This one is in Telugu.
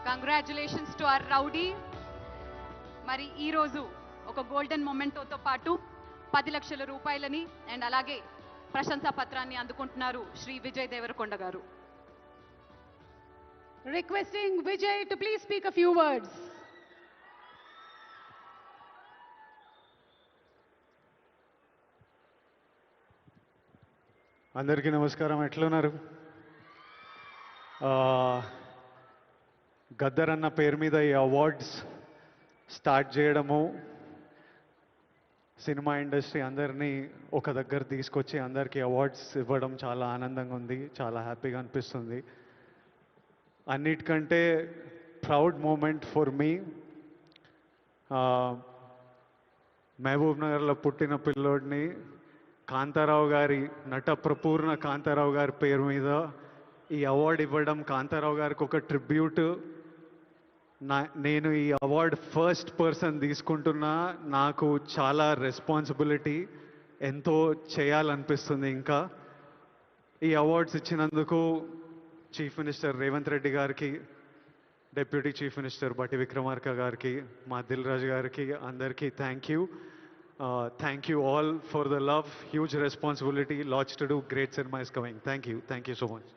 Congratulations to our rowdy. మరి ఈరోజు ఒక గోల్డెన్ మొమెంటోతో పాటు 10 లక్షల రూపాయలని అండ్ అలాగే ప్రశంసా పత్రాన్ని అందుకుంటున్నారు శ్రీ విజయ్ దేవరకొండ గారు. Requesting Vijay to please speak a few words. అందరికీ నమస్కారం. ఎట్లున్నారు? గద్దర్ అన్న పేరు మీద ఈ అవార్డ్స్ స్టార్ట్ చేయడము, సినిమా ఇండస్ట్రీ అందరినీ ఒక దగ్గర తీసుకొచ్చి అందరికీ అవార్డ్స్ ఇవ్వడం చాలా ఆనందంగా ఉంది, చాలా హ్యాపీగా అనిపిస్తుంది. అన్నిటికంటే ప్రౌడ్ మూమెంట్ ఫర్ మీ, మహబూబ్ నగర్లో పుట్టిన పిల్లోడిని కాంతారావు గారి, నట ప్రపూర్ణ కాంతారావు గారి పేరు మీద ఈ అవార్డు ఇవ్వడం, కాంతారావు గారికి ఒక ట్రిబ్యూట్. నేను ఈ అవార్డు ఫస్ట్ పర్సన్ తీసుకుంటున్నా. నాకు చాలా రెస్పాన్సిబిలిటీ, ఎంతో చేయాలనిపిస్తుంది. ఇంకా ఈ అవార్డ్స్ ఇచ్చినందుకు చీఫ్ మినిస్టర్ రేవంత్ రెడ్డి గారికి, డిప్యూటీ చీఫ్ మినిస్టర్ బట్టి విక్రమార్క గారికి, మా దిల్ రాజు గారికి, అందరికీ thank you. Thank you all for the love. Huge responsibility. Lots to do. Great cinema is coming. Thank you. Thank you so much.